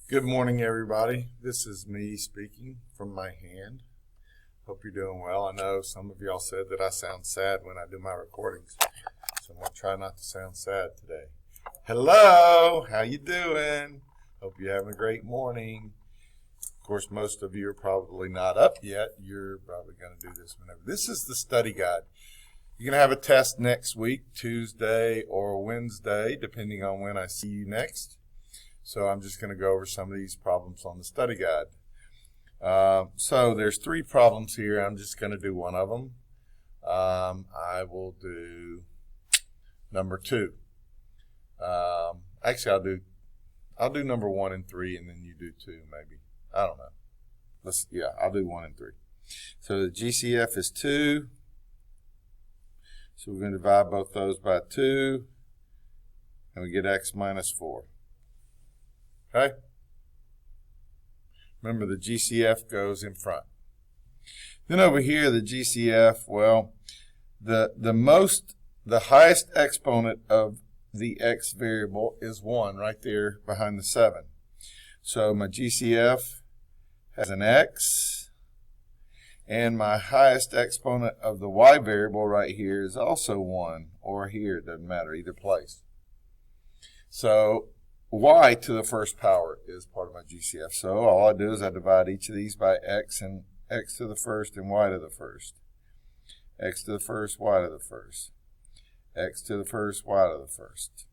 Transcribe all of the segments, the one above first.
Good morning, everybody. This is me speaking from my hand. Hope you're doing well. I know some of y'all said that I sound sad when I do my recordings, so I'm going to try not to sound sad today. Hello, how you doing? Hope you're having a great morning. Of course, most of you are probably not up yet. You're probably going to do this whenever. This is the study guide. You're going to have a test next week, Tuesday or Wednesday, depending on when I see you next. So I'm just going to go over some of these problems on the study guide. So there's 3 problems here. I'm just going to do one of them. I will do number 2. Actually, I'll do number 1 and 3, and then you do 2, maybe. I don't know. I'll do 1 and 3. So the GCF is 2. So we're going to divide both those by 2, and we get x minus 4. Okay? Remember, the GCF goes in front. Then over here, the GCF, well, the highest exponent of the x variable is 1 right there behind the 7. So my GCF has an x, and my highest exponent of the y variable right here is also 1, or here, it doesn't matter, either place. So y to the first power is part of my GCF. So all I do is I divide each of these by x, and x to the first and y to the first. X to the first, y to the first. X to the first, y to the first.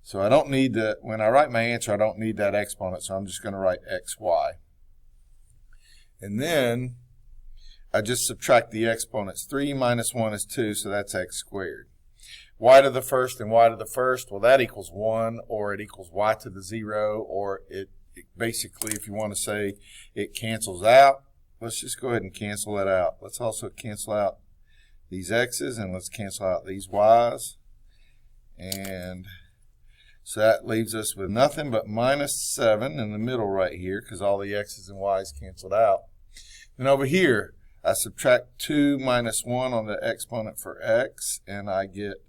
So I don't need when I write my answer, I don't need that exponent, so I'm just going to write xy. And then I just subtract the exponents. 3 minus 1 is 2, so that's x squared. Y to the first and y to the first, well, that equals 1, or it equals y to the 0, or it basically, if you want to say it cancels out, let's just go ahead and cancel that out. Let's also cancel out these x's, and let's cancel out these y's. And so that leaves us with nothing but minus 7 in the middle right here, because all the x's and y's canceled out. Then over here, I subtract 2 minus 1 on the exponent for x, and I get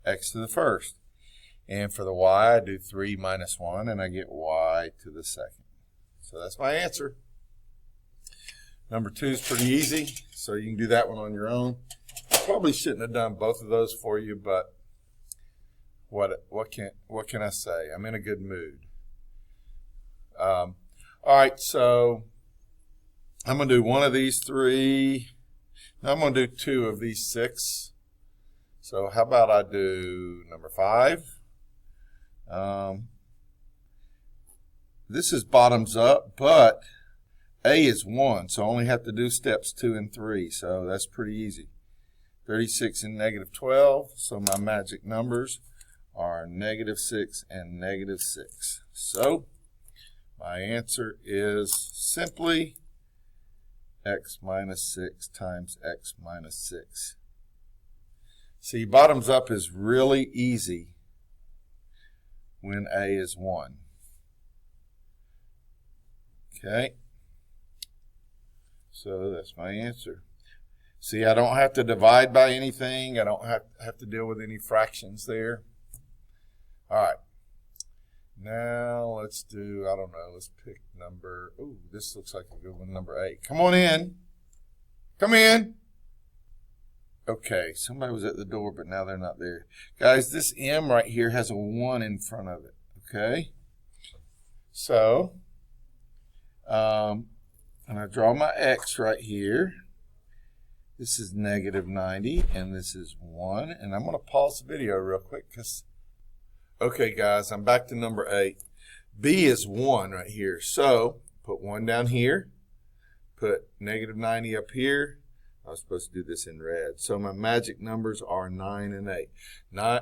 x to the first. And for the y, I do 3 minus 1, and I get y to the second. So that's my answer. Number 2 is pretty easy, so you can do that one on your own. I probably shouldn't have done both of those for you, but what can I say? I'm in a good mood. All right, so I'm going to do one of these 3. Now I'm going to do 2 of these 6. So how about I do number 5? This is bottoms up, but A is 1, so I only have to do steps 2 and 3, so that's pretty easy. 36 and negative 12, so my magic numbers are negative 6 and negative 6. So my answer is simply x minus 6 times x minus 6. See, bottoms up is really easy when A is 1. Okay? So that's my answer. See, I don't have to divide by anything. I don't have to deal with any fractions there. All right. Now let's do, I don't know, let's pick number, ooh, this looks like a good one, number 8. Come on in. Come in. Okay, somebody was at the door, but now they're not there. Guys, this M right here has a 1 in front of it, okay? So, and I draw my X right here. This is negative 90, and this is 1. And I'm going to pause the video real quick because, okay, guys, I'm back to number 8. B is 1 right here. So, put 1 down here. Put negative 90 up here. I was supposed to do this in red. So my magic numbers are 9 and 8. 9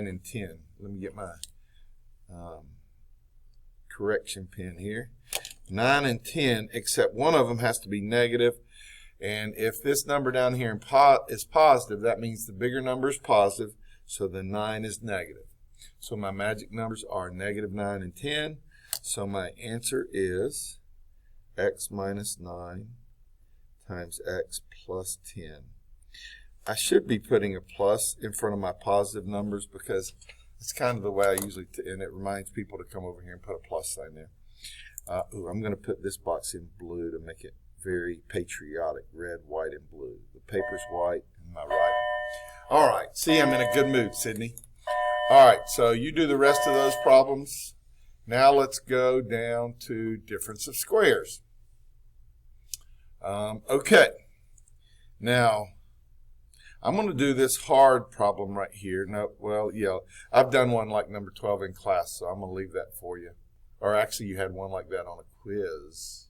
and 10. Let me get my correction pen here. 9 and 10, except one of them has to be negative. And if this number down here is positive, that means the bigger number is positive, so the 9 is negative. So my magic numbers are negative 9 and 10. So my answer is x minus 9 times x plus 10. I should be putting a plus in front of my positive numbers because It's kind of the way I usually, and it reminds people to come over here and put a plus sign there. I'm going to put this box in blue to make it very patriotic. Red, white, and blue. The paper's white and my writing. All right. See, I'm in a good mood, Sydney. All right. So you do the rest of those problems. Now let's go down to difference of squares. Okay. Now, I'm going to do this hard problem right here. No, well, yeah, I've done one like number 12 in class, so I'm going to leave that for you. Or actually, you had one like that on a quiz.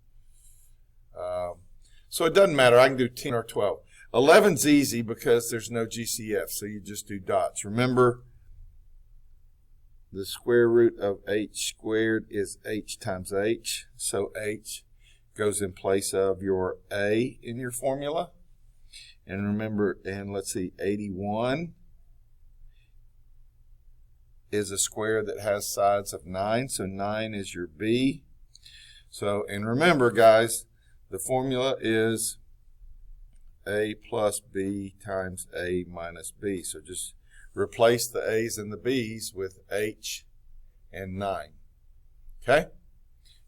So it doesn't matter. I can do 10 or 12. 11's easy because there's no GCF, so you just do dots. Remember, the square root of h squared is h times h, so h goes in place of your a in your formula. And remember, and let's see, 81 is a square that has sides of 9, so 9 is your b. So, and remember, guys, the formula is a plus b times a minus b. So just replace the a's and the b's with h and 9. Okay?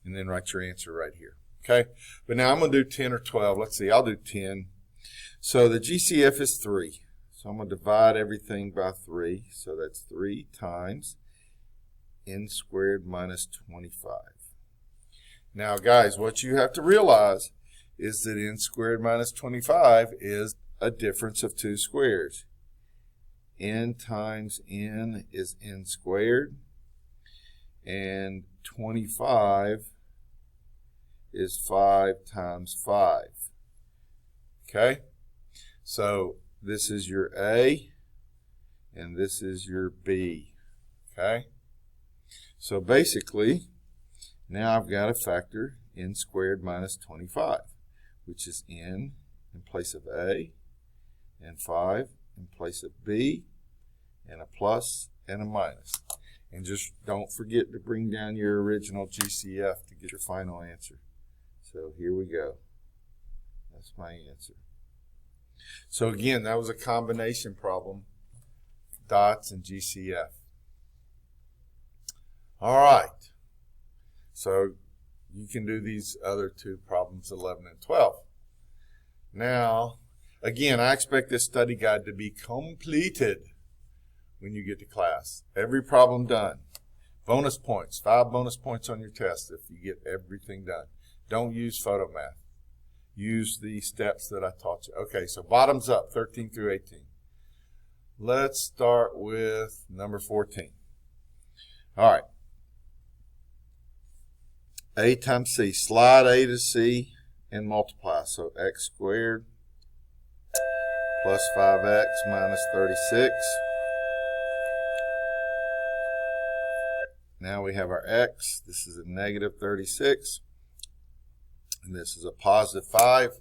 And then write your answer right here. Okay? But now I'm going to do 10 or 12. Let's see, I'll do 10. So the GCF is 3. So I'm going to divide everything by 3. So that's 3 times n squared minus 25. Now, guys, what you have to realize is that n squared minus 25 is a difference of two squares. N times n is n squared, and 25 is 5 times 5. Okay? So this is your A, and this is your B. Okay? So basically, now I've got to factor n squared minus 25, which is n in place of A, and 5 in place of B, and a plus and a minus. And just don't forget to bring down your original GCF to get your final answer. So here we go. That's my answer. So again, that was a combination problem, dots and GCF. All right. So you can do these other two problems, 11 and 12. Now, again, I expect this study guide to be completed when you get to class. Every problem done. Bonus points, 5 bonus points on your test if you get everything done. Don't use photo math. Use the steps that I taught you. Okay, so bottoms up, 13 through 18. Let's start with number 14. All right. A times C. Slide A to C and multiply. So x squared plus 5x minus 36. Now we have our x. This is a negative 36. And this is a positive 5.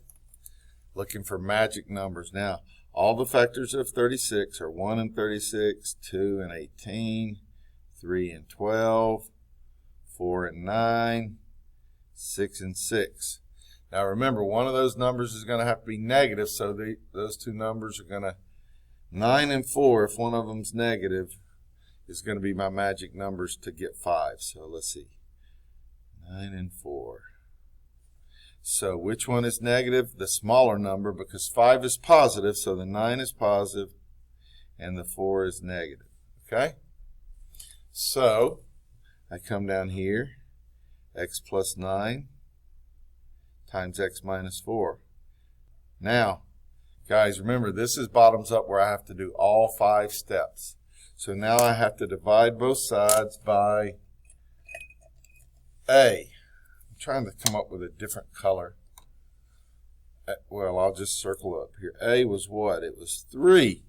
Looking for magic numbers. Now, all the factors of 36 are 1 and 36, 2 and 18, 3 and 12, 4 and 9, 6 and 6. Now remember, one of those numbers is going to have to be negative, so those two numbers are going to, 9 and 4, if one of them's negative, is going to be my magic numbers to get 5. So let's see, 9 and 4. So which one is negative? The smaller number, because 5 is positive, so the 9 is positive, and the 4 is negative. Okay? So I come down here, x plus 9 times x minus 4. Now, guys, remember, this is bottoms up where I have to do all 5 steps. So now I have to divide both sides by A. Trying to come up with a different color. Well, I'll just circle up here. A was what? It was 3.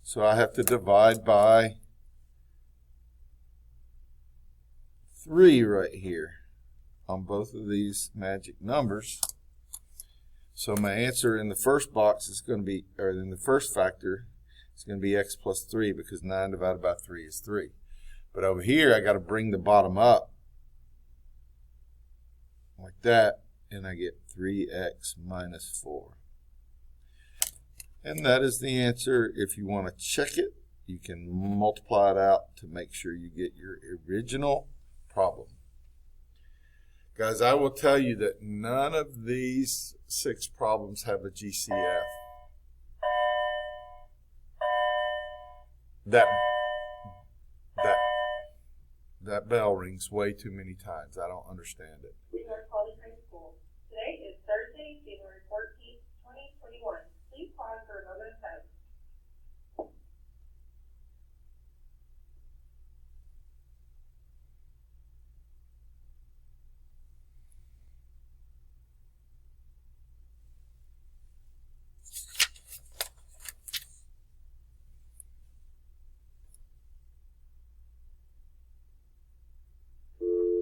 So I have to divide by 3 right here on both of these magic numbers. So my answer in the first box is going to be, or in the first factor, it's going to be x plus 3 because 9 divided by 3 is 3. But over here, I got to bring the bottom up like that, and I get 3x minus 4. And that is the answer. If you want to check it, you can multiply it out to make sure you get your original problem. Guys, I will tell you that none of these 6 problems have a GCF. That bell rings way too many times. I don't understand it. Today is Thursday, January 14th, 2021. Please pause for a moment of silence.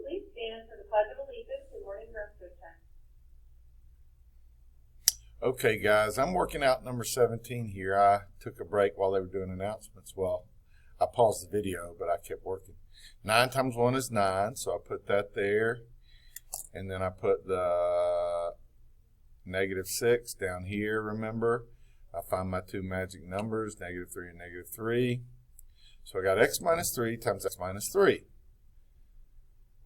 Please stand for the Pledge of Allegiance and morning rescue time. Okay, guys, I'm working out number 17 here. I took a break while they were doing announcements. Well, I paused the video, but I kept working. 9 times 1 is 9, so I put that there. And then I put the -6 down here, remember? I find my 2 magic numbers, -3 and -3. So I got x minus 3 times x minus 3.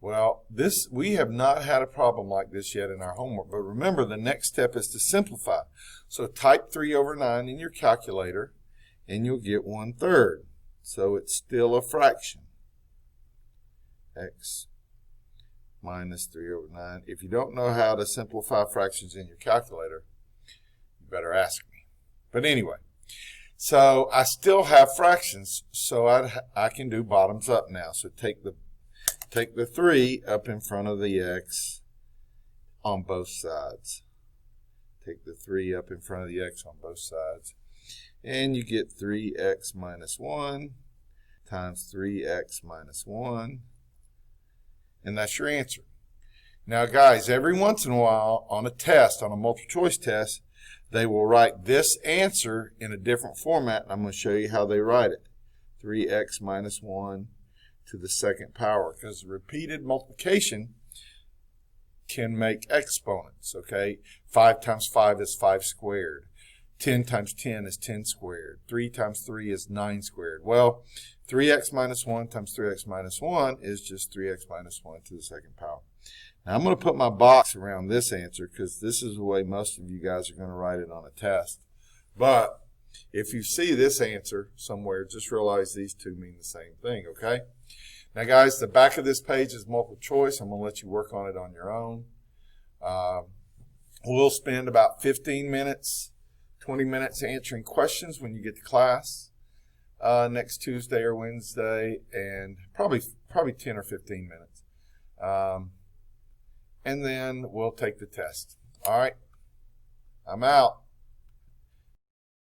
Well, we have not had a problem like this yet in our homework, but remember the next step is to simplify. So type 3/9 in your calculator and you'll get 1/3. So it's still a fraction. X minus 3/9. If you don't know how to simplify fractions in your calculator, you better ask me. But anyway, so I still have fractions, so I can do bottoms up now. So take the 3 up in front of the x on both sides. Take the 3 up in front of the x on both sides. And you get 3x minus 1 times 3x minus 1. And that's your answer. Now, guys, every once in a while on a test, on a multiple choice test, they will write this answer in a different format. I'm going to show you how they write it. 3x minus 1 to the 2nd power, because repeated multiplication can make exponents, okay? 5 times 5 is 5 squared. 10 times 10 is 10 squared. 3 times 3 is 9 squared. Well, 3x minus 1 times 3x minus 1 is just 3x minus 1 to the 2nd power. Now, I'm going to put my box around this answer because this is the way most of you guys are going to write it on a test. But if you see this answer somewhere, just realize these two mean the same thing, okay? Now, guys, the back of this page is multiple choice. I'm going to let you work on it on your own. We'll spend about 15 minutes, 20 minutes answering questions when you get to class next Tuesday or Wednesday, and probably 10 or 15 minutes. And then we'll take the test. All right, I'm out.